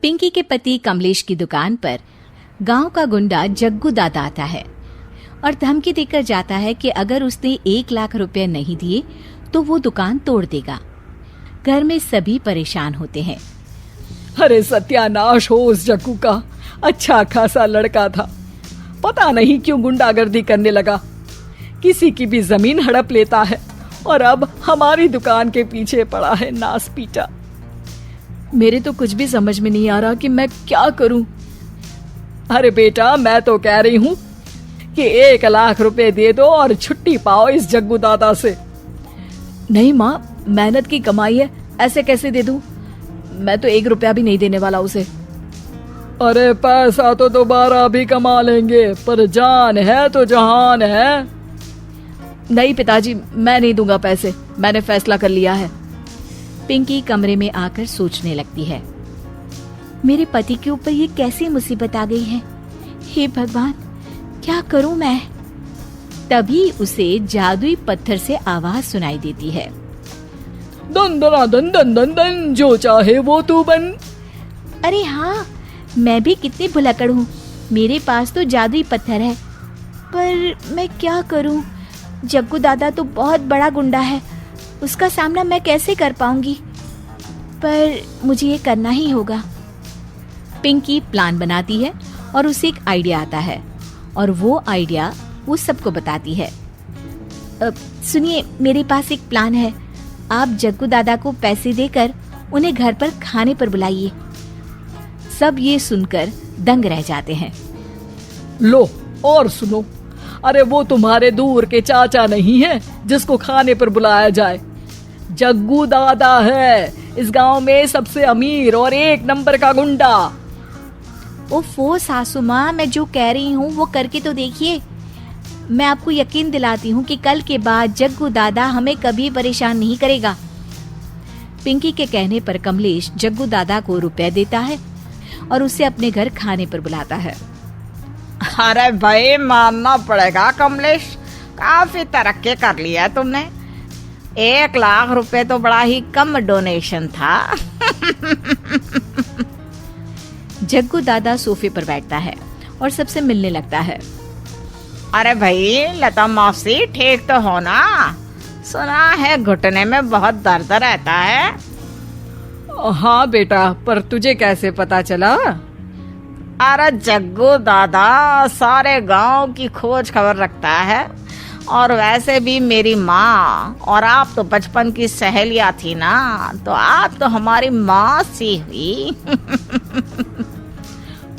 पिंकी के पति कमलेश की दुकान पर गांव का गुंडा जग्गू दादा आता है और धमकी देकर जाता है कि अगर उसने 1 लाख रुपए नहीं दिए तो वो दुकान तोड़ देगा। घर में सभी परेशान होते हैं। अरे सत्यानाश हो उस जग्गू का, अच्छा खासा लड़का था, पता नहीं क्यों गुंडागर्दी करने लगा, किसी की भी जमीन हड़प लेता है और अब हमारी दुकान के पीछे पड़ा है नास पीटा। मेरे तो कुछ भी समझ में नहीं आ रहा कि मैं क्या करूं। अरे बेटा, मैं तो कह रही हूं कि 1 लाख रुपए दे दो और छुट्टी पाओ इस जग्गू दादा से। नहीं माँ, मेहनत की कमाई है, ऐसे कैसे दे दूं? मैं तो 1 रुपया भी नहीं देने वाला उसे। अरे पैसा तो दोबारा भी कमा लेंगे, पर जान है तो जहान है। नहीं पिताजी, मैं नहीं दूंगा पैसे, मैंने फैसला कर लिया है। पिंकी कमरे में आकर सोचने लगती है, मेरे पति के ऊपर ये कैसी मुसीबत आ गई है। हे भगवान, क्या करूं मैं? तभी उसे जादुई पत्थर से आवाज सुनाई देती है, दन दना दन दन दन दन, जो चाहे वो तू बन। अरे हाँ, मैं भी कितनी भुलक्कड़ हूँ, मेरे पास तो जादुई पत्थर है, पर मैं क्या करूँ? जग्गू दादा तो बहुत बड़ा गुंडा है, उसका सामना मैं कैसे कर पाऊंगी? पर मुझे ये करना ही होगा। पिंकी प्लान बनाती है और उसे एक आइडिया आता है और वो आइडिया वो सबको बताती है। सुनिए, मेरे पास एक प्लान है, आप जग्गू दादा को पैसे देकर उन्हें घर पर खाने पर बुलाइए। सब ये सुनकर दंग रह जाते हैं। लो और सुनो, अरे वो तुम्हारे दूर के चाचा नहीं है जिसको खाने पर बुलाया जाए, जग्गू दादा है, इस गांव में सबसे अमीर और 1 नंबर का गुंडा। ओफो सासू माँ, मैं जो कह रही हूँ वो करके तो देखिए। मैं आपको यकीन दिलाती हूँ कि कल के बाद जग्गू दादा हमें कभी परेशान नहीं करेगा। पिंकी के कहने पर कमलेश जग्गू दादा को रुपए देता है और उसे अपने घर खाने पर बुलाता है। अरे भाई, मानना पड़ेगा कमलेश, काफी तरक्की कर लिया है तुमने। 1 लाख रुपए तो बड़ा ही कम डोनेशन था। जग्गू दादा सोफे पर बैठता है और सबसे मिलने लगता है। अरे भाई, लता मौसी ठीक तो हो ना? सुना है घुटने में बहुत दर्द रहता है। हाँ बेटा, पर तुझे कैसे पता चला? अरे जग्गू दादा सारे गांव की खोज खबर रखता है, और वैसे भी मेरी माँ और आप तो बचपन की सहेलियां थी ना, तो आप तो हमारी मौसी हुई।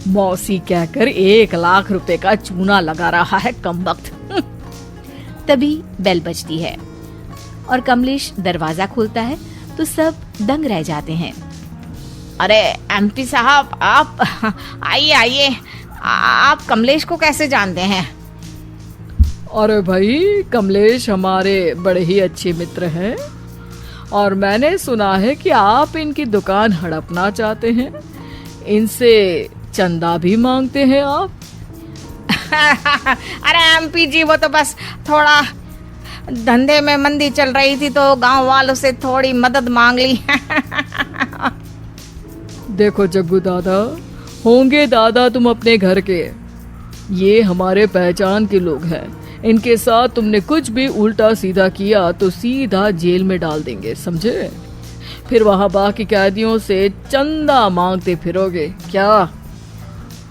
मौसी कहकर 1 लाख रुपए का चूना लगा रहा है कमबख्त। तभी बेल बजती है और कमलेश दरवाजा खोलता है तो सब दंग रह जाते हैं। अरे एमपी साहब, आप आइए आइए, आप कमलेश को कैसे जानते हैं? अरे भाई, कमलेश हमारे बड़े ही अच्छे मित्र हैं और मैंने सुना है कि आप इनकी दुकान हड़पना चाहते हैं, इनसे चंदा भी मांगते हैं आप। अरे एमपी जी, वो तो बस थोड़ा धंधे में मंदी चल रही थी तो गांव वालों से थोड़ी मदद मांग ली। देखो जग्गू दादा, होंगे दादा तुम अपने घर के, ये हमारे पहचान के लोग हैं, इनके साथ तुमने कुछ भी उल्टा सीधा किया तो सीधा जेल में डाल देंगे, समझे? फिर वहां बाकी कैदियों से चंदा मांगते फिरोगे क्या?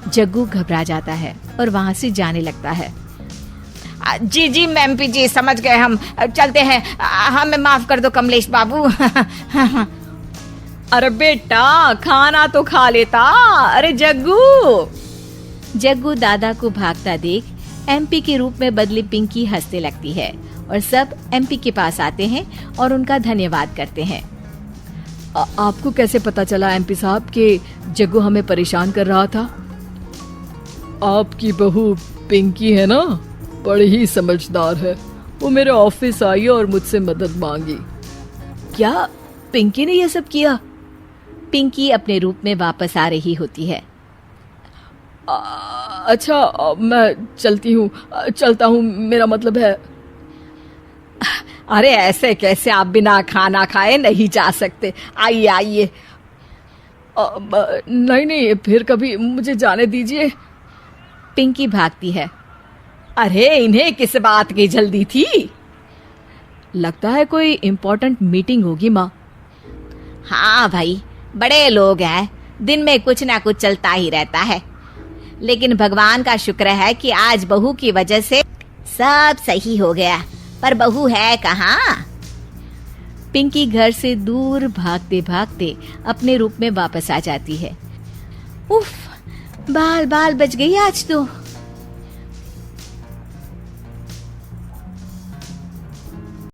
जग्गू घबरा जाता है और वहां से जाने लगता है। जी जी एमपी जी, समझ गए, हम चलते हैं, हमें माफ कर दो कमलेश बाबू। अरे बेटा, खाना तो खा लेता। अरे जग्गू। जग्गू दादा को भागता देख एमपी के रूप में बदली पिंकी हंसने लगती है और सब एमपी के पास आते हैं और उनका धन्यवाद करते हैं। आपको कैसे पता चला एमपी साहब कि जग्गू हमें परेशान कर रहा था? आपकी बहू पिंकी है ना, बड़ी ही समझदार है, वो मेरे ऑफिस आई और मुझसे मदद मांगी। क्या पिंकी ने यह सब किया? पिंकी अपने रूप में वापस आ रही होती है। अच्छा, मैं चलता हूँ, मेरा मतलब है। अरे ऐसे कैसे, आप बिना खाना खाए नहीं जा सकते, आइए आइए। नहीं नहीं, फिर कभी, मुझे जाने दीजिए। पिंकी भागती है। अरे इन्हें किस बात की जल्दी थी? लगता है कोई इम्पोर्टेंट मीटिंग होगी माँ। हाँ भाई, बड़े लोग हैं, दिन में कुछ ना कुछ चलता ही रहता है। लेकिन भगवान का शुक्र है कि आज बहू की वजह से सब सही हो गया। पर बहू है कहाँ? पिंकी घर से दूर भागते भागते अपने रूप में वापस आ जाती है। उफ, बाल बाल बच गई आज तो।